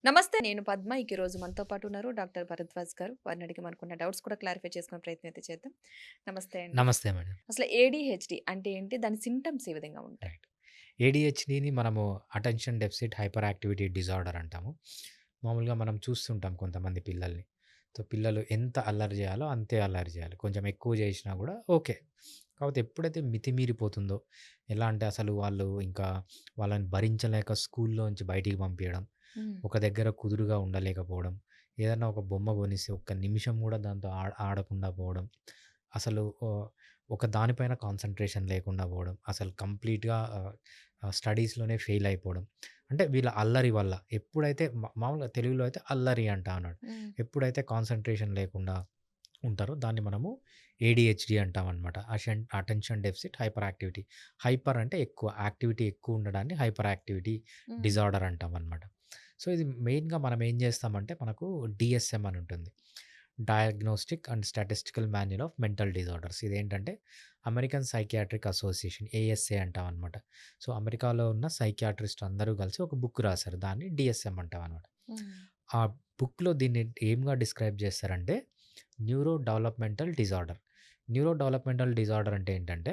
నమస్తే. నేను పద్మ. ఈరోజు మనతో పాటు ఉన్నారు డాక్టర్ భరద్వాజ్ గారు. వారిని అడిగి మనకున్న డౌట్స్ కూడా క్లారిఫై చేసుకునే ప్రయత్నం అయితే చేద్దాం. నమస్తే అండి. నమస్తే మేడం. అసలు ఏడీహెచ్‌డీ అంటే ఏంటి? దాని సింప్టమ్స్ ఏ విధంగా ఉంటాయి? రైట్. ఏడీహెచ్‌డీని మనము attention deficit hyper activity disorder అంటాము. మామూలుగా మనం చూస్తుంటాం కొంతమంది పిల్లల్ని. సో, పిల్లలు ఎంత అల్లరి చేయాలో అంతే అల్లరి చేయాలి. కొంచెం ఎక్కువ చేసినా కూడా ఓకే. కాకపోతే ఎప్పుడైతే మితిమీరిపోతుందో, ఎలా అంటే అసలు వాళ్ళు ఇంకా వాళ్ళని భరించలేక స్కూల్లోంచి బయటికి పంపియడం, హ్మ్. ఒక దగ్గర కుదురుగా ఉండలేకపోవడం, ఏదన్నా ఒక బొమ్మ కొనిస్తే ఒక్క నిమిషం కూడా దాంతో ఆడకుండా పోవడం, అసలు ఒక దానిపైన కాన్సంట్రేషన్ లేకుండా పోవడం, అసలు కంప్లీట్‌గా స్టడీస్‌లోనే ఫెయిల్ అయిపోవడం. అంటే వీళ్ళ అల్లరి వల్ల. ఎప్పుడైతే మామూలుగా తెలుగులో అయితే అల్లరి అంటా అన్నాడు. హ్మ్. ఎప్పుడైతే కాన్సంట్రేషన్ లేకుండా ఉంటారో దాన్ని మనము ఏడీహెచ్‌డీ అంటామనమాట. Attention deficit hyper activity. Hyper అంటే ఎక్కువ, యాక్టివిటీ ఎక్కువ ఉండడాన్ని హైపర్ యాక్టివిటీ హ్మ్. డిజార్డర్ అంటామనమాట. సో, ఇది మెయిన్‌గా మనం ఏం చేస్తామంటే మనకు డీఎస్ఎం అని ఉంటుంది. Diagnostic and statistical manual of mental disorders. ఇదేంటంటే అమెరికన్ సైకియాట్రిక్ అసోసియేషన్ ఏఎస్ఏ అంటామనమాట. సో, అమెరికాలో ఉన్న సైకియాట్రిస్ట్ అందరూ కలిసి ఒక బుక్ రాసారు. దాన్ని డీఎస్ఎం అంటామనమాట. హ్మ్. ఆ బుక్‌లో దీన్ని ఏంగా డిస్క్రైబ్ చేస్తారంటే neuro developmental disorder. Neuro developmental disorder అంటే ఏంటంటే,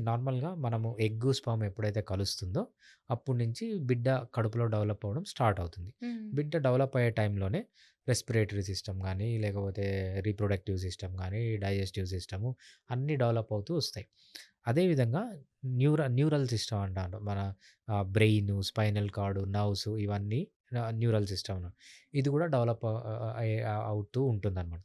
నార్మల్‌గా మనము ఎగ్గు, స్పెర్మ్ ఎప్పుడైతే కలుస్తుందో అప్పటి నుంచి బిడ్డ కడుపులో డెవలప్ అవ్వడం స్టార్ట్ అవుతుంది. హ్మ్. బిడ్డ డెవలప్ అయ్యే టైంలోనే రెస్పిరేటరీ సిస్టమ్ గానీ, లేకపోతే రీప్రొడక్టివ్ సిస్టమ్ గానీ, డైజెస్టివ్ సిస్టము అన్నీ డెవలప్ అవుతూ వస్తాయి. అదేవిధంగా న్యూరల్ సిస్టమ్ అంటారు. మన బ్రెయిను, స్పైనల్ కార్డు, నర్వ్స్ ఇవన్నీ న్యూరల్ సిస్టమ్. ఇది కూడా డెవలప్ అవుతూ ఉంటుందన్నమాట.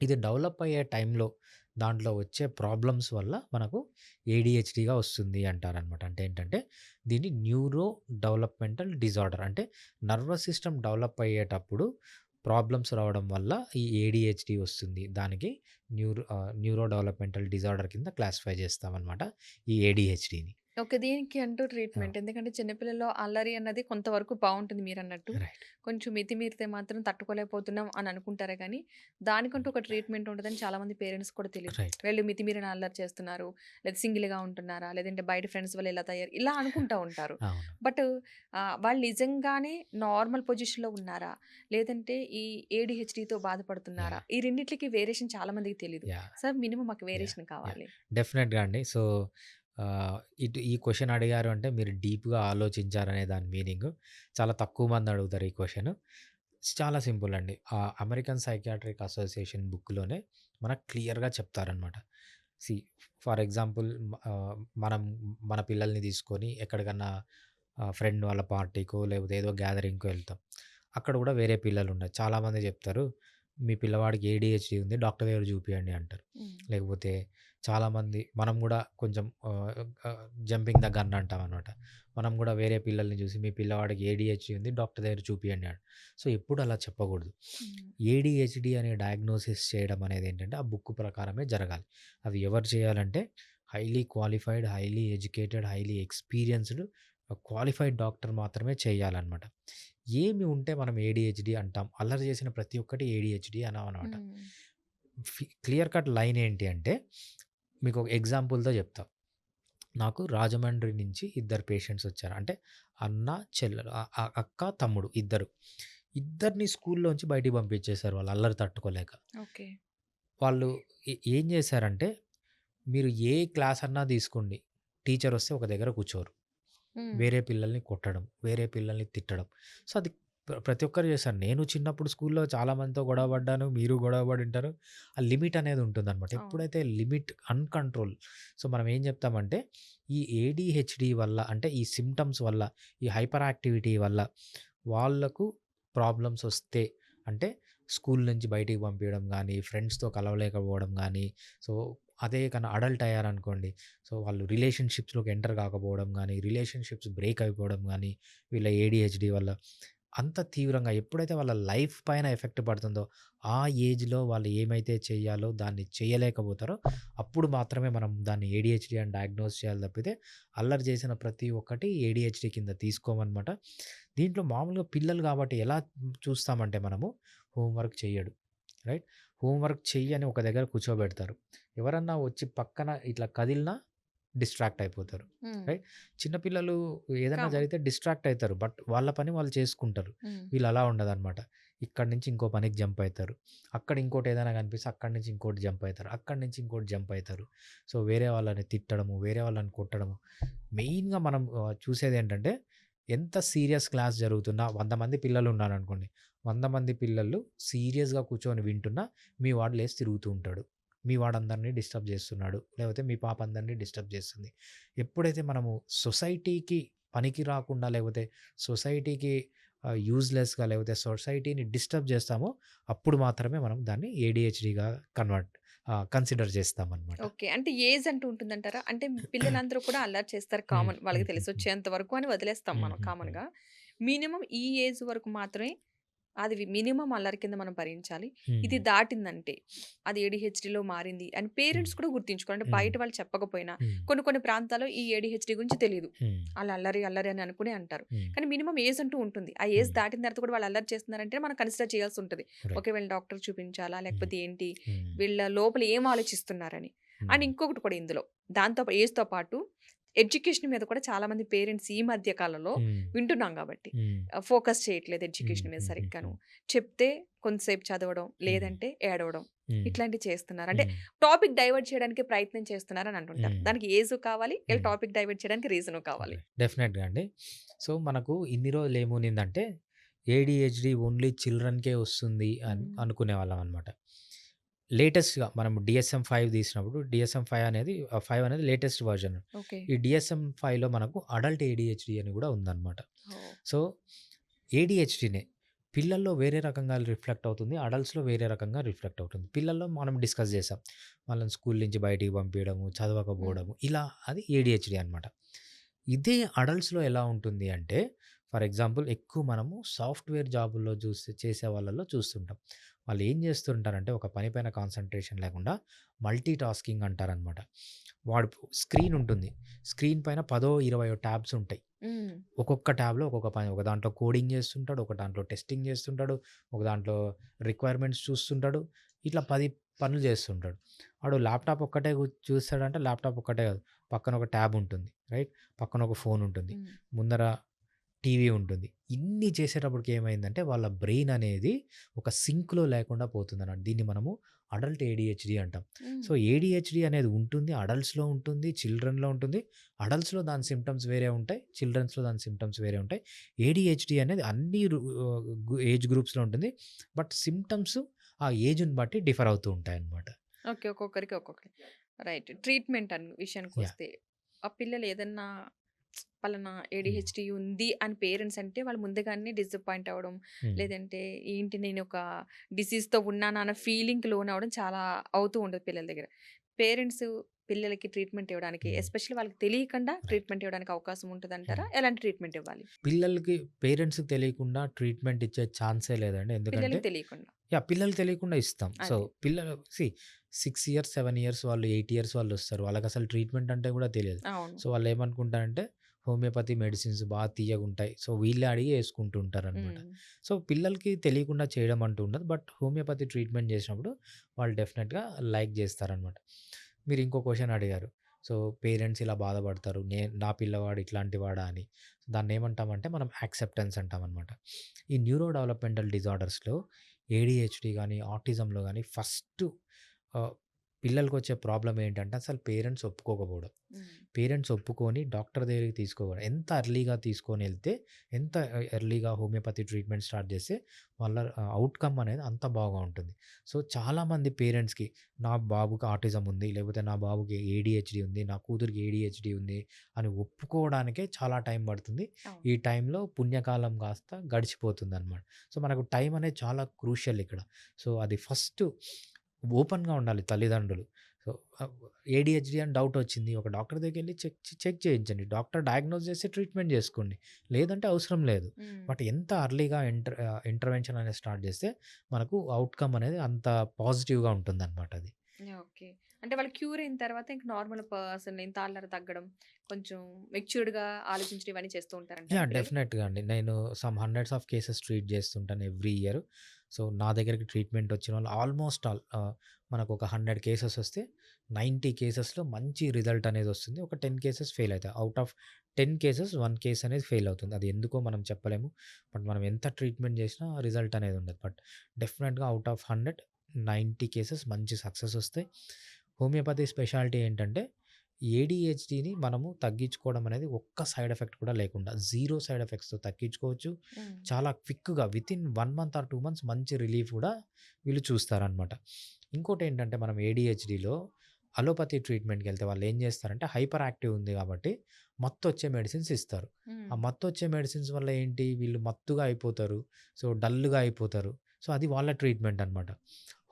ఇది డెవలప్ అయ్యే టైంలో దాంట్లో వచ్చే ప్రాబ్లమ్స్ వల్ల మనకు ఏడీహెచ్‌డీగా వస్తుంది అంటారనమాట. అంటే ఏంటంటే దీన్ని న్యూరో డెవలప్‌మెంటల్ డిజార్డర్ అంటే నర్వస్ సిస్టమ్ డెవలప్ అయ్యేటప్పుడు ప్రాబ్లమ్స్ రావడం వల్ల ఈ ఏడీహెచ్‌డీ వస్తుంది. దానికి న్యూరో డెవలప్‌మెంటల్ డిజార్డర్ కింద క్లాసిఫై చేస్తామనమాట ఈ ఏడీహెచ్‌డీని. ఓకే. దీనికి అంటూ ఆ! ట్రీట్మెంట్. ఎందుకంటే చిన్న పిల్లల్లో అల్లరి అన్నది కొంతవరకు బావుంటుంది మీరన్నట్టు. రైట్. కొంచెం మితిమీరితే మాత్రం తట్టుకోలేకపోతున్నాం అని అనుకుంటారే గానీ, దానికంటూ ఒక ట్రీట్మెంట్ ఉంటదని చాలామంది పేరెంట్స్ కూడా తెలీదు. రైట్. వీళ్ళు మితిమీరిన అల్లరి చేస్తున్నారు. లేదా సింగిల్‌గా ఉంటున్నారా? లేదంటే బయట ఫ్రెండ్స్ వల్ల ఇలా తయారు ఇలా అనుకుంటా ఉంటారు. అవును. బట్ వాళ్ళు నిజంగానే నార్మల్ పొజిషన్‌లో ఉన్నారా? లేదంటే ఈ ఏడీహెచ్‌డీతో బాధపడుతున్నారా? యాహ్! ఈ రెండిట్లకి వేరియేషన్ చాలా మందికి తెలీదు. యాహ్! సార్ మినిమమ్ మాకు యాహ్! Variation yeah! కావాలి. డెఫినెట్‌గా అండి. సో, ఈ క్వెషన్ అడిగారు అంటే మీరు డీప్‌గా ఆలోచించారనే దాని మీనింగు. చాలా తక్కువ మంది అడుగుతారు ఈ క్వెషను. చాలా సింపుల్ అండి. అమెరికన్ సైకియాట్రిక్ అసోసియేషన్ బుక్‌లోనే మనకు క్లియర్‌గా చెప్తారనమాట. సీ ఫర్ ఎగ్జాంపుల్ మనం మన పిల్లల్ని తీసుకొని ఎక్కడికన్నా ఫ్రెండ్ వాళ్ళ పార్టీకో లేకపోతే ఏదో గ్యాదరింగ్‌కో వెళ్తాం. అక్కడ కూడా వేరే పిల్లలున్నారు. చాలామంది చెప్తారు, "మీ పిల్లవాడికి ఏడీహెచ్‌డీ ఉంది. డాక్టర్ దగ్గర చూపియండి" అంటారు. హ్మ్. లేకపోతే చాలామంది మనం గూడా కొంచెం జంపింగ్ ద గన్ అంటామనమాట. మనం గూడా వేరే పిల్లల్ని చూసి మీ పిల్లవాడికి ఏడీహెచ్‌డీ ఉంది డాక్టర్ దగ్గర చూపియండి సో, ఎప్పుడు అలా చెప్పకూడదు. హ్మ్. ఏడీహెచ్‌డీ అనే డయాగ్నోసిస్ చేయడం అనేదేంటంటే ఆ బుక్ ప్రకారమే జరగాలి. అది ఎవరు చేయాలంటే highly qualified, highly educated, highly experienced qualified doctor మాత్రమే చేయాలనమాట. ఏమి ఉంటే మనం ఏడీహెచ్‌డీ అంటాం. అల్లరి చేసిన ప్రతి ఒక్కటి ఏడీహెచ్‌డీ అనమనమాట. హ్మ్. క్లియర్ కట్ లైన్ ఏంటి అంటే మీకు ఒక ఎగ్జాంపుల్‌తో చెప్తా. నాకు రాజమండ్రి నుంచి ఇద్దరు పేషెంట్స్ వచ్చారు. అంటే అన్న, చెల్లెలు అక్క, తమ్ముడు ఇద్దరు. ఇద్దరిని స్కూల్లోంచి బయటికి పంపించేసారు వాళ్ళు అల్లరి తట్టుకోలేక. ఓకే. వాళ్ళు ఏం చేశారంటే, మీరు ఏ క్లాస్ అన్నా తీసుకోండి. టీచర్ వస్తే ఒక దగ్గర కూర్చోరు. హ్మ్. వేరే పిల్లల్ని కొట్టడం, వేరే పిల్లల్ని తిట్టడం. సో, అది ప్రతి ఒక్కరు చేశారు. నేను చిన్నప్పుడు స్కూల్‌లో చాలా మందితో గొడవ పడ్డాను. మీరు గొడవ పడుంటారు. ఆ లిమిట్ అనేది ఉంటుందనమాట. అవును. ఎప్పుడైతే లిమిట్ అన్‌కంట్రోల్ సో, మనం ఏం చెప్తామంటే, ఈ ఏడీహెచ్‌డీ వల్ల అంటే ఈ సింప్టమ్స్ వల్ల, ఈ హైపర్ యాక్టివిటీ వల్ల వాళ్ళకు ప్రాబ్లమ్స్ వస్తే అంటే స్కూల్ నుంచి బయటికి పంపియడం గానీ, ఫ్రెండ్స్‌తో కలవలేకపోవడం గానీ, సో, అదే కన్నా అడల్ట్ అయ్యారనుకోండి సో, వాళ్ళు రిలేషన్‌షిప్స్‌లోకి ఎంటర్ కాకపోవడం గానీ, రిలేషన్‌షిప్స్ బ్రేక్ అయిపోవడం గానీ, వీళ్ళ ఏడీహెచ్‌డీ వల్ల అంత తీవ్రంగా ఎప్పుడైతే వాళ్ళ లైఫ్ పైన ఎఫెక్ట్ పడుతుందో, ఆ ఏజ్‌లో వాళ్ళు ఏమైతే చేయాలో దాన్ని చేయలేకపోతారో, అప్పుడు మాత్రమే మనం దాన్ని ఏడీహెచ్‌డీ అని డయాగ్నోస్ చేయాలి తప్పితే, అల్లరి చేసిన ప్రతి ఒక్కటి ఏడీహెచ్‌డీ కింద తీసుకోమనమాట. దీంట్లో మామూలుగా పిల్లలు కాబట్టి ఎలా చూస్తామంటే మనము, హోంవర్క్ చెయ్యడు. రైట్? హోంవర్క్ చెయ్యి అని ఒక దగ్గర కూర్చోబెడతారు. ఎవరన్నా వచ్చి పక్కన ఇట్లా కదిలినా డిస్ట్రాక్ట్ అయిపోతారు. హ్మ్. రైట్? చిన్న పిల్లలు ఏదైనా కామన్. జరిగితే డిస్ట్రాక్ట్ అయితారు. బట్ వాళ్ళ పని వాళ్ళు చేసుకుంటారు. హ్మ్. వీళ్ళు అలా ఉండదనమాట. ఇక్కడి నుంచి ఇంకో పనికి జంప్ అయితారు. అక్కడ ఇంకోటి ఏదైనా కనిపిస్తే అక్కడి నుంచి ఇంకోటి జంప్ అయితారు. అక్కడి నుంచి ఇంకోటి జంప్ అయితారు. సో, వేరే వాళ్ళని తిట్టడము, వేరే వాళ్ళని కొట్టడము. మెయిన్‌గా మనం చూసేదేంటంటే ఎంత సీరియస్ క్లాస్ జరుగుతున్నా 100 మంది పిల్లలు ఉన్నారనుకోండి. 100 మంది పిల్లలు సీరియస్‌గా కూర్చొని వింటున్నా మీ వాడు లేసి తిరుగుతూ ఉంటాడు. మీ వాడందరిని డిస్టర్బ్ చేస్తున్నాడు. లేకపోతే మీ పాప అందరిని డిస్టర్బ్ చేస్తుంది. ఎప్పుడైతే మనము సొసైటీకి పనికి రాకుండా లేకపోతే సొసైటీకి యూజ్‌లెస్‌గా లేకపోతే సొసైటీని డిస్టర్బ్ చేస్తామో అప్పుడు మాత్రమే మనం దాన్ని ఏడీహెచ్‌డీగా కన్సిడర్ చేస్తామనమాట. ఓకే. అంటే ఏజ్ అంటూ ఉంటుందంటారా? అంటే పిల్లలందరూ కూడా అల్లరి చేస్తారు హ్మ్. కామన్. వాళ్ళకి హ్మ్. హ్మ్. హ్మ్. తెలిసొచ్చేంత వరకు అని వదిలేస్తాం హ్మ్. మనం హ్మ్. హ్మ్. కామన్‌గా. మినిమమ్ ఈ ఏజ్ వరకు మాత్రమే అది మినిమమ్ అల్లరి కింద మనం భరించాలి. హ్మ్. ఇది దాటిందంటే అది ఏడీహెచ్‌డీలో మారింది అని హ్మ్. పేరెంట్స్ కూడా గుర్తుంచుకోవాలి. అంటే హ్మ్. బయట వాళ్ళు చెప్పకపోయినా హ్మ్. కొన్ని కొన్ని ప్రాంతాల్లో ఈ ఏడీహెచ్‌డీ గురించి తెలీదు. హ్మ్. ఆళ్ళు అల్లరి, అల్లరి అని అనుకునే అంటారు. హ్మ్. కానీ మినిమమ్ ఏజ్ అంటూ ఉంటుంది. ఆ ఏజ్ హ్మ్. దాటిన తర్వాత కూడా వాళ్ళు అల్లరి చేస్తున్నారంటే మనం కన్సిడర్ చేయాల్సుంటది. రైట్. ఓకే. వీళ్ళని డాక్టర్‌కి చూపించాలా? హ్మ్. లేకపోతే ఏంటి? హ్మ్. వీళ్ళ లోపల ఏం ఆలోచిస్తున్నారని. అండ్ హ్మ్. ఇంకొకటి కూడా ఇందులో ఏజ్‌తో పాటు ఎడ్యుకేషన్ మీద కూడా చాలామంది పేరెంట్స్ ఈ మధ్య కాలంలో హ్మ్. వింటున్నాం గాబట్టి హ్మ్. ఫోకస్ చేయట్లేదు హ్మ్. ఎడ్యుకేషన్ మీద సరిగ్గాను. హుహుహు. చెప్తే కొంతసేపు చదవడం, హ్మ్. లేదంటే ఏడవడం హ్మ్. ఇట్లాంటివి చేస్తున్నారు. అంటే హ్మ్. టాపిక్ డైవర్ట్ చేయడానికి ప్రయత్నం చేస్తున్నారని అంటుంటారు. హ్మ్. దానికి ఏజు కావాలి, ఇలా హ్మ్. టాపిక్ డైవర్ట్ చేయడానికి రీజను కావాలి. డెఫినెట్‌గా అండి. సో, మనకు ఇన్ని రోజులు ఏమునిందంటే ఏడీహెచ్‌డీ ఓన్లీ చిల్డ్రన్‌కే వస్తుంది హ్మ్. అనుకునేవాళ్ళం అనమాట. లేటెస్ట్‌గా మనం డీఎస్ఎం-5 తీసినప్పుడు డీఎస్ఎం-5 అనేది 5 అనేది లేటెస్ట్ వర్షన్. ఓకే. ఈ డీఎస్ఎం-5లో మనకు అడల్ట్ ఏడీహెచ్‌డీ అని కూడా ఉందన్నమాట. ఓహ్! సో, ఏడీహెచ్‌డీనే పిల్లల్లో వేరే రకంగా రిఫ్లెక్ట్ అవుతుంది. అడల్ట్స్‌లో వేరే రకంగా రిఫ్లెక్ట్ అవుతుంది. పిల్లల్లో మనం డిస్కస్ చేసాం. వాళ్ళని స్కూల్ నుంచి బయటికి పంపియడము, హ్మ్. చదవకపోవడము ఇలా అది ఏడీహెచ్‌డీ అనమాట. ఇదే అడల్ట్స్‌లో ఎలా ఉంటుంది అంటే, ఫర్ ఎగ్జాంపుల్ ఎక్కువ మనము సాఫ్ట్‌వేర్ జాబుల్లో చేసే వాళ్ళలో చూస్తుంటాం. వాళ్ళు ఏం చేస్తుంటారంటే, ఒక పని పైన కాన్సంట్రేషన్ లేకుండా మల్టీ టాస్కింగ్ అంటారనమాట. వాడు స్క్రీన్ ఉంటుంది. స్క్రీన్ పైన 10, 20 ట్యాబ్స్ ఉంటాయి. హ్మ్. ఒక్కొక్క ట్యాబ్‌లో ఒక్కొక్క పని. ఒక దాంట్లో కోడింగ్ చేస్తుంటాడు, ఒక దాంట్లో టెస్టింగ్ చేస్తుంటాడు, ఒక దాంట్లో రిక్వైర్మెంట్స్ చూస్తుంటాడు. ఇట్లా 10 పనులు చేస్తుంటాడు. వాడు ల్యాప్‌టాప్ ఒక్కటే చూస్తాడంటే ల్యాప్‌టాప్ ఒక్కటే కాదు. పక్కన ఒక ట్యాబ్ ఉంటుంది. రైట్? పక్కన ఒక ఫోన్ ఉంటుంది. హ్మ్. ముందర టీవీ ఉంటుంది. ఇన్ని చేసేటప్పటికి ఏమైందంటే వాళ్ళ బ్రెయిన్ అనేది ఒక సింక్‌లో లేకుండా పోతుందన్నమాట. దీన్ని మనము అడల్ట్ ఏడీహెచ్‌డీ అంటాం. హ్మ్. సో, ఏడీహెచ్‌డీ అనేది ఉంటుంది. అడల్ట్స్‌లో ఉంటుంది. చిల్డ్రన్‌లో ఉంటుంది. అడల్ట్స్‌లో దాని సింప్టమ్స్ వేరే ఉంటాయి. చిల్డ్రన్స్‌లో దాని సింప్టమ్స్ వేరే ఉంటాయి. ఏడీహెచ్‌డీ అనేది అన్ని ఏజ్ గ్రూప్స్‌లో ఉంటుంది. బట్ సింప్టమ్స్ ఆ ఏజ్‌ని బట్టి డిఫర్ అవుతూ ఉంటాయన్నమాట. ఓకే. ఒక్కొక్కరికి ఒక్కొక్కటి. రైట్. Treatment yeah! విషయానికొస్తే ఆ పిల్లలు ఏదన్నా పలానా హ్మ్. ఏడీహెచ్‌డీ ఉంది అని పేరెంట్స్ అంటే వాళ్ళు ముందుగానే డిసప్పాయింట్ అవ్వడం, హ్మ్. లేదంటే ఏంటి నేనొక డిసీజ్‌తో ఉన్నానా అన్న ఫీలింగ్‌కి లోనవ్వడం చాలా అవుతూ ఉంటది పిల్లల దగ్గర. పేరెంట్స్ పిల్లలకి ట్రీట్‌మెంట్ ఇవ్వడానికి హ్మ్. ఎస్పెషల్లీ వాళ్ళకి తెలియకుండా రైట్. ట్రీట్‌మెంట్ ఇవ్వడానికి అవకాశం ఉంటదంటారా? హ్మ్. ఎలాంటి ట్రీట్‌మెంట్ ఇవ్వాలి? పిల్లలకి పేరెంట్స్‌కి తెలియకుండా ట్రీట్‌మెంట్ ఇచ్చే ఛాన్సే లేదండి. ఎందుకంటే పిల్లలకి తెలియకుండా. యాహ్! పిల్లలకి తెలియకుండా ఇస్తాం. సో, అది. పిల్లలు 6 ఇయర్స్, 7 ఇయర్స్ వాళ్ళు, 8 ఇయర్స్ వాళ్ళొస్తారు. వాళ్ళకసలు ట్రీట్‌మెంట్ అంటే గూడా తెలియదు. అవును. సో, వాళ్ళేమనుకుంటారంటే హోమియోపతి మెడిసిన్స్ తియ్యగుంటాయి. సో, వీళ్ళే అడిగి యేసుకుంటూ ఉంటారనమాట. హ్మ్. సో, పిల్లలకి తెలియకుండా చేయడం అంటూ ఉండదు. బట్ హోమియోపతి ట్రీట్‌మెంట్ జేసినప్పుడు వాళ్ళు డెఫినెట్‌గా లైక్ జేస్తారనమాట. మీరు ఇంకో క్వెషన్ అడిగారు. సో, పేరెంట్స్ ఇలా బాధపడతారు. నా పిల్లవాడు ఇట్లాంటి వాడా అని. దాన్నేమంటామంటే మనం యాక్సెప్టెన్స్ అంటామనమాట. ఈ న్యూరో డెవలప్‌మెంటల్ డిజార్డర్స్‌లో ఏడీహెచ్‌డీ గాని, ఆటిజంలో గాని ఫస్టు ఆహ్, పిల్లలకొచ్చే ప్రాబ్లమ్ ఏంటంటే అసలు పేరెంట్స్ ఒప్పుకోకపోవడం. హ్మ్. పేరెంట్స్ ఒప్పుకొని డాక్టర్ దగ్గరికి తీసుకోపోవడం. ఎంత ఎర్లీగా తీసుకొనెళ్తే, ఎంత ఎర్లీగా హోమియోపతి ట్రీట్మెంట్ స్టార్ట్ చేస్తే వాళ్ళ ఔట్‌కమ్ అనేది అంత బాగా ఉంటుంది. సో, చాలామంది పేరెంట్స్‌కి నా బాబుకి ఆటిజం ఉంది, లేకపోతే నా బాబుకి ఏడీహెచ్‌డీ ఉంది, నా కూతురికి ఏడీహెచ్‌డీ ఉంది అని ఒప్పుకోవడానికే చాలా టైం పడుతుంది. అవును. ఈ టైంలో పుణ్యకాలం కాస్త గడిచిపోతుందనమాట. సో, మనకు టైం అనేది చాలా క్రూషియల్ ఇక్కడ. సో, అది ఫస్టు ఓపెన్‌గా ఉండాలి తల్లిదండ్రులు. సో, ఆహ్, ఏడీహెచ్‌డీ అని డౌట్ వచ్చింది. ఒక డాక్టర్ దగ్గరికెళ్లి చెక్ చేయించండి. డాక్టర్ డయాగ్నోస్ చేస్తే ట్రీట్మెంట్ చేసుకోండి. లేదంటే అవసరం లేదు. హ్మ్. బట్ ఎంత ఎర్లీగా ఇంటర్వెన్షన్ అనేది స్టార్ట్ చేస్తే మనకు ఔట్‌కమ్ అనేది అంత పాజిటివ్‌గా ఉంటుందనమాట అది. యాహ్! ఓకే. అంటే వాళ్ళు క్యూర్ అయిన తర్వాత ఇంక నార్మల్ పర్సన్ ఇంత అల్లరి తగ్గడం, కొంచెం మెచ్యూర్డ్‌గా ఆలోచించడం ఇవన్నీ చేస్తూ ఉంటారంటారా యాహ్! పిల్లలు? డెఫినెట్‌గా అండి. నేను హండ్రెడ్స్ ఆఫ్ కేసెస్ ట్రీట్ చేస్తుంటాను ఎవ్రీ ఇయర్. సో, నా దగ్గరికి ట్రీట్మెంట్ వచ్చినోళ్ళు ఆల్మోస్ట్ ఆల్ మనకు ఒక 100 కేసెస్ వస్తే 90 కేసెస్‌లో మంచి రిజల్ట్ అనేది వస్తుంది. ఒక 10 కేసెస్ ఫెయిల్ అయితాయి. ఔట్ ఆఫ్ 10 కేసెస్ 1 కేస్ అనేది ఫెయిల్ అవుతుంది. అది ఎందుకో మనం చెప్పలేము. బట్ మనం ఎంత ట్రీట్మెంట్ చేసినా రిజల్ట్ అనేది ఉండదు. బట్ డెఫినిట్‌గా ఔట్ ఆఫ్ 100 90 కేసెస్ మంచి సక్సెస్ వస్తాయి. హోమియోపతి స్పెషాలిటీ ఏంటంటే ఏడీహెచ్‌డీని మనము తగ్గించుకోవడం అనేది ఒక్క సైడ్ ఎఫెక్ట్ కూడా లేకుండా జీరో సైడ్ ఎఫెక్ట్స్‌తో తగ్గించుకోవచ్చు. హ్మ్. చాలా క్విక్‌గా వితిన్ 1 మంత్ ఆర్ 2 మంత్స్ మంచి రిలీఫ్ కూడా వీళ్ళు చూస్తారనమాట. ఇంకోటేంటంటే మనం ఏడీహెచ్‌డీలో అలోపతి ట్రీట్మెంట్‌కెళ్తే వాళ్ళేం చేస్తారంటే హైపర్ యాక్టివ్ ఉంది కాబట్టి మత్తొచ్చే మెడిసిన్స్ ఇస్తారు. ఆ హ్మ్. మత్తొచ్చే మెడిసిన్స్ వల్ల ఏంటి వీళ్ళు మత్తుగా అయిపోతారు. సో, డల్‌గా అయిపోతారు. సో, అది వాళ్ళ ట్రీట్మెంట్ అనమాట.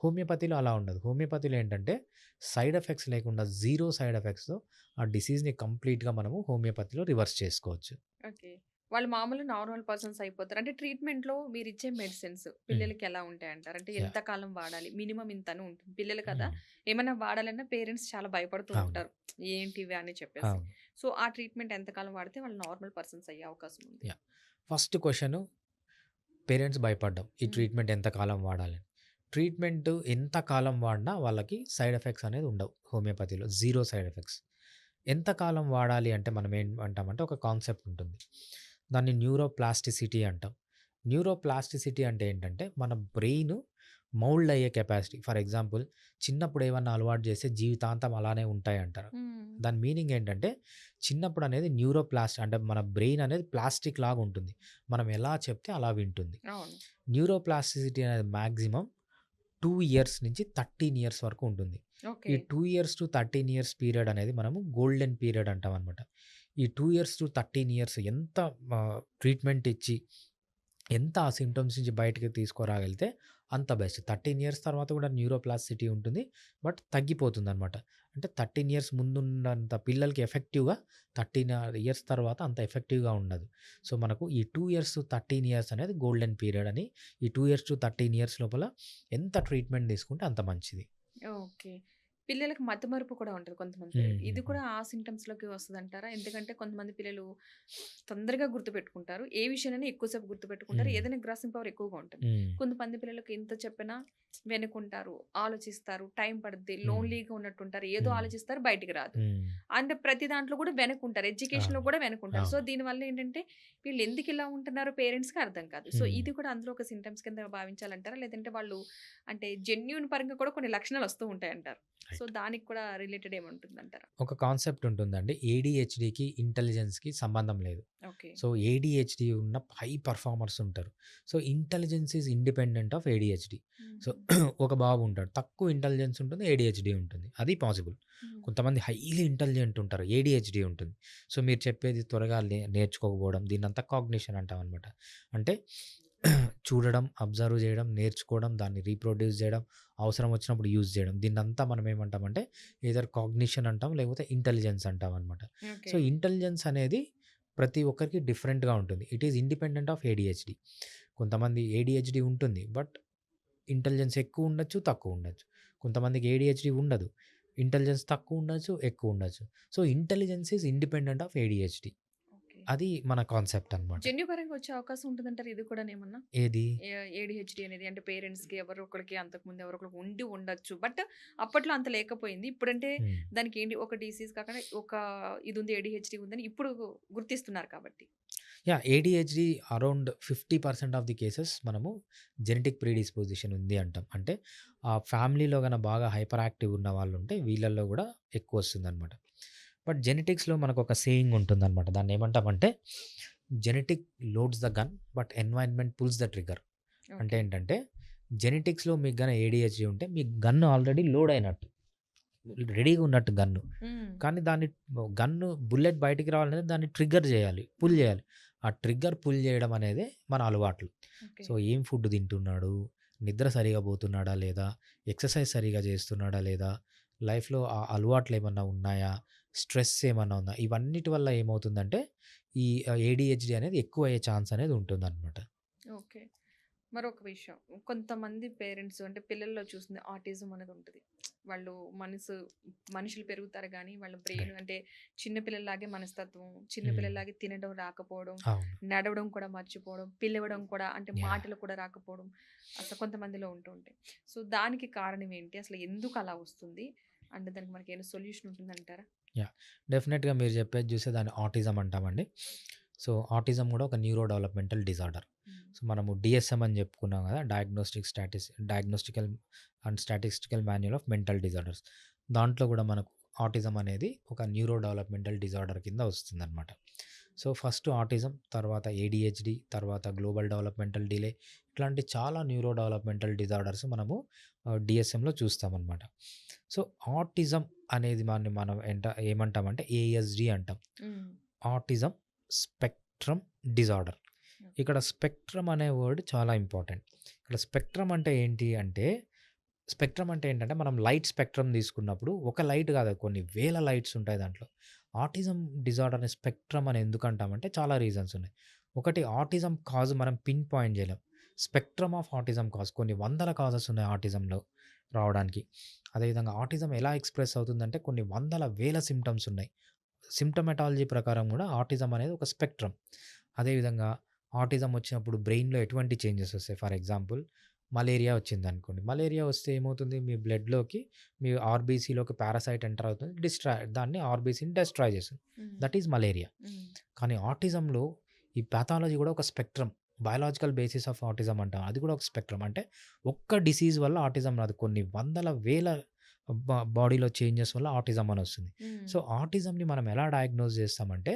హోమియోపతిలో అలా ఉండదు. హోమియోపతిలో ఏంటంటే సైడ్ ఎఫెక్ట్స్ లేకుండా జీరో సైడ్ ఎఫెక్ట్స్‌తో ఆ డిసీజ్‌ని కంప్లీట్‌గా మనము హోమియోపతిలో రివర్స్ చేసుకోవచ్చు. ఓకే. వాళ్ళు మామూలు నార్మల్ పర్సన్స్ అయిపోతారు. అంటే ట్రీట్మెంట్‌లో మీరిచ్చే మెడిసిన్స్ హ్మ్. పిల్లలకి ఎలా ఉంటాయంటారు? అంటే యాహ్! ఎంత కాలం వాడాలి? మినిమమ్ ఇంతని ఉంటుంది. పిల్లలు కదా! హ్మ్. ఏమన్నా వాడాలన్నా పేరెంట్స్ చాలా భయపడుతూ అవును. ఉంటారు. ఏంటివి అని చెప్పేసి. అవును. సో, ఆ ట్రీట్మెంట్ ఎంత కాలం వాడితే వాళ్ళు నార్మల్ పర్సన్స్ అయ్యే అవకాశం ఉంది? యాహ్! ఫస్ట్ క్వెషను పేరెంట్స్ భయపడ్డం. ఈ హ్మ్. ట్రీట్మెంట్ ఎంత కాలం వాడాలని. ట్రీట్మెంట్ ఎంత కాలం వాడినా వాళ్ళకి సైడ్ ఎఫెక్ట్స్ అనేది ఉండవు హోమియోపతిలో. Zero side effects. ఎంత కాలం వాడాలి అంటే మనం ఏం అంటామంటే ఒక కాన్సెప్ట్ ఉంటుంది. దాన్ని న్యూరోప్లాస్టిసిటీ అంటాం. న్యూరోప్లాస్టిసిటీ అంటే ఏంటంటే మన బ్రెయిన్ మౌల్డ్ అయ్యే కెపాసిటీ. ఫర్ ఎగ్జాంపుల్ చిన్నప్పుడు ఏమన్నా అలవాటు చేస్తే జీవితాంతం అలానే ఉంటాయంటారు. హ్మ్. దాని మీనింగ్ ఏంటంటే చిన్నప్పుడు అనేది అంటే మన బ్రెయిన్ అనేది ప్లాస్టిక్ లాగా ఉంటుంది. మనం ఎలా చెప్తే అలా వింటుంది. అవును. న్యూరోప్లాస్టిసిటీ అనేది మాక్సిమం 2 ఇయర్స్ నుంచి 13 ఇయర్స్ వరకు ఉంటుంది. ఈ okay. 2 years to 13 years period అనేది మనము గోల్డెన్ పీరియడ్ అంటామనమాట. ఈ 2 ఇయర్స్ టు 13 ఇయర్స్ ఎంత ట్రీట్మెంట్ ఇచ్చి ఎంత ఆ సింప్టమ్స్ నుంచి బయటకి తీసుకురాగలిగితే అంత బెస్ట్. 13 ఇయర్స్ తర్వాత కూడా న్యూరోప్లాస్టిసిటీ ఉంటుంది. బట్ తగ్గిపోతుందనమాట. అంటే 13 ఇయర్స్ ముందున్నంత పిల్లలకి ఎఫెక్టివ్‌గా 13 ఇయర్స్ తర్వాత అంత ఎఫెక్టివ్‌గా ఉండదు. సో, మనకు ఈ 2 ఇయర్స్ టు 13 ఇయర్స్ అనేది గోల్డెన్ పీరియడ్ అని. ఈ 2 ఇయర్స్ టు 13 ఇయర్స్ లోపల ఎంత ట్రీట్మెంట్ తీసుకుంటే అంత మంచిది. ఓకే. పిల్లలకి మతిమరుపు కూడా ఉంటది కొంతమంది హ్మ్. పిల్లలకి. హ్మ్. ఇది హ్మ్. కూడా ఆ సింప్టమ్స్‌లోకి వస్తదంటారా? ఎందుకంటే కొంతమంది పిల్లలు తొందరగా గుర్తుపెట్టుకుంటారు. ఏ విషయాన్నైనా ఎక్కువ సేపు గుర్తుపెట్టుకుంటారు. హ్మ్. ఏదైనా గ్రాసింగ్ పవర్ ఎక్కువగా ఉంటుంది. హ్మ్. కొంతమంది పిల్లలకి ఎంత చెప్పినా వెనుకుంటారు, ఆలోచిస్తారు, టైం పడుద్ది, హ్మ్. లోన్‌లీగా ఉన్నట్టుంటారు. ఏదో హ్మ్. ఆలోచిస్తారు బయటికి రాదు. హ్మ్. అంటే ప్రతి దాంట్లో కూడా వెనకుంటారు. ఎడ్యుకేషన్‌లో అవును. కూడా వెనకుంటారు. సో, అవును. దీనివల్ల ఏంటంటే వీళ్ళు ఎందుకు ఇలా ఉంటున్నారో పేరెంట్స్‌కి అర్థం కాదు. సో, హ్మ్. ఇది కూడా అందులో ఒక సింప్టమ్స్ కింద భావించాలంటారా? లేదంటే వాళ్ళు అంటే జెన్యూన్ పరంగా కూడా కొన్ని లక్షణాలు వస్తూ ఉంటాయంటారు. So, right. దానికి కూడా రిలేటెడ్ ఏముంటుందంటారా? ఒక కాన్సెప్ట్ ఉంటుందండి. ఏడీహెచ్‌డీకి, ఇంటెలిజెన్స్‌కి సంబంధం లేదు. ఓకే. సో, ఏడీహెచ్‌డీ ఉన్న హై పెర్ఫార్మర్స్ ఉంటారు. So, intelligence is independent of ADHD. So, హుహు. ఒక బాబు ఉంటాడు. తక్కువ ఇంటెలిజెన్స్ ఉంటుంది. ఏడీహెచ్‌డీ ఉంటుంది. అది పాసిబుల్. హ్మ్. కొంతమంది హైలీ ఇంటెలిజెంట్ ఉంటారు. ఏడీహెచ్‌డీ ఉంటుంది. సో, మీరు చెప్పేది త్వరగా నేర్చుకోకపోవడం దీన్నంతా కాగ్నిషన్ అంటామనమాట. అంటే చూడడం, అబ్జర్వ్ చేయడం, నేర్చుకోవడం, దాన్ని రీప్రొడ్యూస్ చేయడం, అవసరం వచ్చినప్పుడు యూజ్ చేయడం. దీన్నంతా మనం ఏమంటామంటే ఎయిదర్ కాగ్నిషన్ అంటాం, లేకపోతే ఇంటెలిజెన్స్ అంటామనమాట. So, okay. ఇంటెలిజెన్స్ అనేది ప్రతి ఒక్కరికి డిఫరెంట్‌గా ఉంటుంది. It is independent of ADHD. కొంతమంది ఏడీహెచ్‌డీ ఉంటుంది. బట్ ఇంటెలిజెన్స్ ఎక్కువ ఉండొచ్చు, తక్కువ ఉండొచ్చు. కొంతమందికి ఏడీహెచ్‌డీ ఉండదు. ఇంటెలిజెన్స్ తక్కువ ఉండొచ్చు, ఎక్కువ ఉండొచ్చు. So, intelligence is independent of ADHD. Okay. అది మన కాన్సెప్ట్ అనమాట. జన్యుపరంగా వచ్చే అవకాశం ఉంటదంటారా ఇది కూడానేమన్నా? ఏది? ఏడీహెచ్‌డీ అనేది అంటే పేరెంట్స్‌కి ఎవరో ఒకళ్ళకి అంతకుముందు ఎవరో ఒకళ్ళకి ఉండి ఉండొచ్చు. బట్ అప్పట్లో అంత లేకపోయింది. ఇప్పుడంటే హ్మ్. దానికేంటి ఒక డిసీజ్ కాకుండా ఒక ఇదుంది ఏడీహెచ్‌డీ ఉందని ఇప్పుడు గుర్తిస్తున్నారు కాబట్టి. Yeah! ADHD around 50% of the cases మనము జెనెటిక్ ప్రిడిస్పోజిషన్ ఉంది అంటాం. అంటే ఆ ఫ్యామిలీలో గాన బాగా హైపర్ యాక్టివ్ ఉన్న వాళ్ళుంటే వీళ్ళల్లో గూడా ఎక్కువొస్తుందనమాట. బట్ జెనెటిక్స్‌లో మనకొక సేయింగ్ ఉంటుందనమాట. దాన్నేమంటామంటే genetic loads the gun but environment pulls the trigger. అంటే ఓకే. ఏంటంటే జెనెటిక్స్‌లో మీకు గాన ఏడీహెచ్‌డీ ఉంటే మీ గన్ ఆల్రెడీ లోడ్ అయినట్టు. రెడీగా ఉన్నట్టు గన్ను. హ్మ్. కానీ దాన్ని గన్ను బుల్లెట్ బయటికి రావాలంటే దాన్ని ట్రిగ్గర్ జేయాలి. పుల్ అవును. జేయాలి. ఆ ట్రిగ్గర్ పుల్ జేయడం అనేదే మన అలవాట్లు. ఓకే. సో, ఏం ఫుడ్ తింటున్నాడు? నిద్ర సరిగ్గా పోతున్నాడా లేదా? ఎక్సర్సైజ్ సరిగ్గా చేస్తున్నాడా లేదా? లైఫ్‌లో ఆ అలవాట్లేమన్నా ఉన్నాయా? స్ట్రెస్ ఏమన్నా ఉందా? ఇవన్నిటి వల్ల ఏమవుతుందంటే ఈ ఏడీహెచ్‌డీ అనేది ఎక్కువయ్యే ఛాన్స్ అనేది ఉంటుందనమాట. ఓకే. మరొక విషయం. కొంతమంది పేరెంట్స్ అంటే పిల్లల్లో చూసింది ఆటిజం అనేది ఉంటది. వాళ్ళు మనుషులు పెరుగుతారు గానీ, వాళ్ళ బ్రెయిన్ రైట్. అంటే చిన్న పిల్లల్లాగే మనస్తత్వం, చిన్న హ్మ్. పిల్లల్లాగే తినడం రాకపోవడం, అవును. నడవడం కూడా మర్చిపోవడం, పిలవడం కూడా అంటే యాహ్! మాటలు కూడా రాకపోవడం అసలు కొంతమందిలో ఉంటూ ఉంటాయి. సో, దానికి కారణం ఏంటి? అసలు ఎందుకు అలా వస్తుంది? అంటే దానికి మనకేమైనా సొల్యూషన్ ఉంటుందంటారా? యాహ్! డెఫినెట్‌గా మీరు చెప్పేది చూస్తే దాన్ని ఆటిజం అంటామండి. సో, ఆటిజం కూడా ఒక neuro developmental disorder. Hmm. So, మనము డీఎస్ఎం అని చెప్పుకున్నాం కదా! Diagnostical and statistical manual of mental disorders. దాంట్లో కూడా మనకు ఆటిజం అనేది ఒక న్యూరో డెవలప్‌మెంటల్ డిజార్డర్ కింద వస్తుందనమాట. సో, ఫస్ట్ ఆటిజం, తర్వాత ఏడీహెచ్‌డీ, తర్వాత గ్లోబల్ డెవలప్‌మెంటల్ డిలే, ఇట్లాంటి చాలా న్యూరో డెవలప్‌మెంటల్ డిజార్డర్స్ మనము డీఎస్ఎంలో చూస్తామనమాట. సో, ఆటిజం అనేది మనం ఏమంటామంటే ఏఎస్‌డీ అంటాం. హ్మ్. Autism spectrum disorder. ఓకే. ఇక్కడ స్పెక్ట్రమ్ అనే వర్డ్ చాలా ఇంపార్టెంట్. ఇక్కడ స్పెక్ట్రమ్ అంటే ఏంటి అంటే, స్పెక్ట్రమ్ అంటే ఏంటంటే మనం లైట్ స్పెక్ట్రమ్ తీసుకున్నప్పుడు ఒక లైట్ కాదు, కొన్ని వేల లైట్స్ ఉంటాయి దాంట్లో. ఆటిజం డిజార్డర్‌ని స్పెక్ట్రమ్ అని ఎందుకు అంటామంటే చాలా రీజన్స్ ఉన్నాయి. ఒకటి, ఆటిజం కాజ్ మనం పిన్ పాయింట్ చేయలేం. స్పెక్ట్రమ్ ఆఫ్ ఆటిజం కాజ్ కొన్ని వందల కాజెస్ ఉన్నాయి ఆటిజంలో రావడానికి. అదేవిధంగా ఆటిజం ఎలా ఎక్స్‌ప్రెస్ అవుతుందంటే కొన్ని వందల వేల సింప్టమ్స్ ఉన్నాయి. సింప్టమాటాలజీ ప్రకారం కూడా ఆటిజం అనేది ఒక స్పెక్ట్రమ్. అదేవిధంగా ఆటిజం వచ్చినప్పుడు బ్రెయిన్‌లో ఎటువంటి చేంజెస్ వస్తాయి. ఫర్ ఎగ్జాంపుల్, మలేరియా వచ్చిందనుకోండి. మలేరియా వస్తే ఏమవుతుంది, మీ బ్లడ్‌లోకి మీ ఆర్బీసీలోకి పారాసైట్ ఎంటర్ అవుతుంది. దాన్ని ఆర్బీసీని డెస్ట్రాయ్ చేస్తుంది. హ్మ్. That is malaria. హ్మ్. కానీ ఆటిజంలో ఈ పాథాలజీ కూడా ఒక spectrum. Biological basis of autism అంటాం. అది కూడా ఒక స్పెక్ట్రమ్. అంటే ఒక్క డిసీజ్ వల్ల ఆటిజం రాదు. కొన్ని వందల వేల బాడీలో చేంజెస్ వల్ల ఆటిజం అని వస్తుంది. సో, హ్మ్. ఆటిజంని మనం ఎలా డయాగ్నోస్ చేస్తామంటే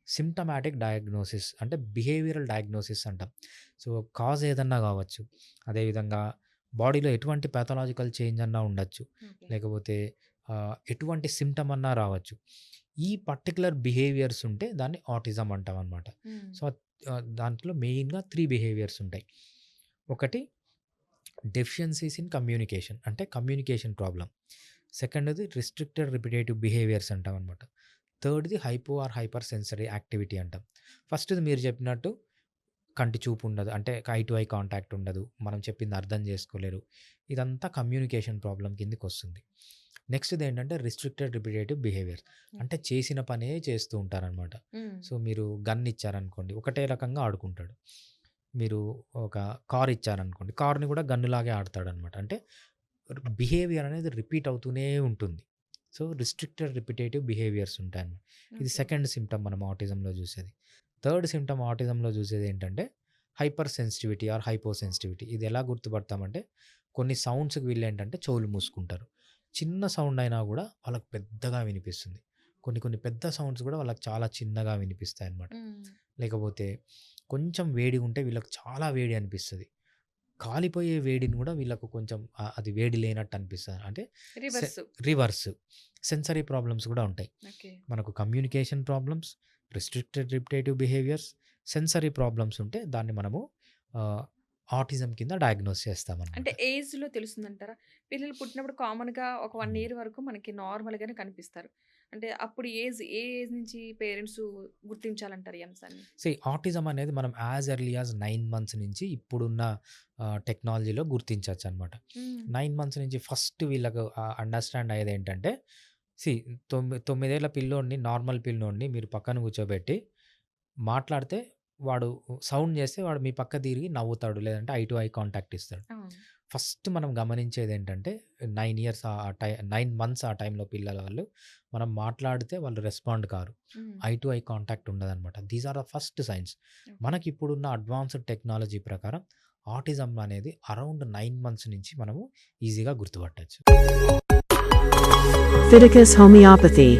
సింప్టమాటిక్ డయాగ్నోసిస్, అంటే బిహేవియరల్ డయాగ్నోసిస్ అంటాం. సో, కాజ్ ఏదన్నా కావచ్చు. అదేవిధంగా బాడీలో ఎటువంటి పాథలాజికల్ చేంజ్ అన్నా ఉండొచ్చు. ఓకే. లేకపోతే ఎటువంటి సింప్టమ్ అన్నా రావచ్చు. ఈ పర్టిక్యులర్ బిహేవియర్స్ ఉంటే దాన్ని ఆటిజం అంటామనమాట. హ్మ్. సో, దాంట్లో మెయిన్‌గా 3 బిహేవియర్స్ ఉంటాయి. ఒకటి, డెఫిషియన్సీస్ ఇన్ కమ్యూనికేషన్, అంటే కమ్యూనికేషన్ ప్రాబ్లమ్. సెకండ్‌ది రిస్ట్రిక్టెడ్ రిపిటేటివ్ బిహేవియర్స్ అంటామనమాట. థర్డ్‌ది hypo or hyper sensory activity అంటాం. ఫస్ట్‌ది మీరు చెప్పినట్టు కంటి చూపు ఉండదు. అంటే ఐ టు ఐ కాంటాక్ట్ ఉండదు. మనం చెప్పింది అర్థం చేసుకోలేరు. ఇదంతా కమ్యూనికేషన్ ప్రాబ్లమ్ కిందకొస్తుంది. నెక్స్ట్‌ది ఏంటంటే రిస్ట్రిక్టెడ్ రిపిటేటివ్ బిహేవియర్. అంటే చేసిన పనే చేస్తూ ఉంటారనమాట. హ్మ్. సో, మీరు గన్ ఇచ్చారనుకోండి, ఒకటే రకంగా ఆడుకుంటాడు. మీరు ఒక కార్ ఇచ్చారనుకోండి, కార్‌ని కూడా గన్నులాగే ఆడతాడనమాట. అంటే బిహేవియర్ అనేది రిపీట్ అవుతూనే ఉంటుంది. సో, రిస్ట్రిక్టెడ్ రిపిటేటివ్ బిహేవియర్స్ ఉంటాయన్నమాట. ఇది ఓకే. సెకండ్ సింప్టమ్ మనం ఆటిజంలో చూసేది. థర్డ్ సింప్టమ్ ఆటిజంలో చూసేది ఏంటంటే hyper sensitivity or hypo sensitivity. ఇది ఎలా గుర్తుపడతామంటే, కొన్ని సౌండ్స్‌కి వీళ్ళేంటంటే చెవులు మూసుకుంటారు. చిన్న సౌండ్ అయినా కూడా వాళ్ళకి పెద్దగా వినిపిస్తుంది. కొన్ని కొన్ని పెద్ద సౌండ్స్ కూడా వాళ్ళకి చాలా చిన్నగా వినిపిస్తాయన్నమాట. హ్మ్. లేకపోతే కొంచెం వేడి ఉంటే వీళ్ళకి చాలా వేడి అనిపిస్తది. కాలిపోయే వేడిని కూడా వీళ్ళకు కొంచెం అది వేడి లేనట్టు అనిపిస్తది. అంటే సె రివర్సు. రివర్స్. సెన్సరీ ప్రాబ్లమ్స్ కూడా ఉంటాయి. ఓకే. మనకు communication problems, restricted repetitive behaviours, sensory problems ఉంటే దాన్ని మనము ఆహ్, ఆటిజం కింద డయాగ్నోస్ చేస్తామనమాట. అంటే ఏజ్‌లో తెలుస్తుందంటారా? పిల్లలు పుట్టినప్పుడు కామన్‌గా ఒక 1 హ్మ్. ఇయర్ వరకు మనకి నార్మల్‌గానే కనిపిస్తారు. అంటే అప్పుడు ఏ ఏజ్ నుంచి పేరెంట్స్ గుర్తించాలంటారు ఈ అంశాన్ని? ఆటిజం అనేది మనం యాస్ ఎర్లీ యాస్ 9 మంత్స్ నుంచి ఇప్పుడున్న టెక్నాలజీలో గుర్తించొచ్చనమాట. హ్మ్. 9 మంత్స్ నుంచి ఫస్ట్ వీళ్ళకు అండర్‌స్టాండ్ అయ్యేదేంటంటే, సీ 9 ఏళ్ల పిల్లోడిని, నార్మల్ పిల్లోడిని మీరు పక్కన కూర్చోబెట్టి మాట్లాడితే వాడు సౌండ్ చేస్తే వాడు మీ పక్క తిరిగి నవ్వుతాడు. లేదంటే ఐ టు ఐ కాంటాక్ట్ ఇస్తాడు. అవును. ఫస్ట్ మనం గమనించేదేంటంటే 9 ఇయర్స్ 9 మంత్స్ ఆ టైంలో పిల్లల వాళ్ళు మనం మాట్లాడితే వాళ్ళు రెస్పాండ్ కారు. Hmm. Eye to eye contact ఉండదనమాట. These are the first signs. Okay. మనకిప్పుడున్న అడ్వాన్స్డ్ టెక్నాలజీ ప్రకారం ఆటిజం అనేది అరౌండ్ 9 మంత్స్ నుంచి మనము ఈజీగా గుర్తుపట్టొచ్చు. Fiticus Homeopathy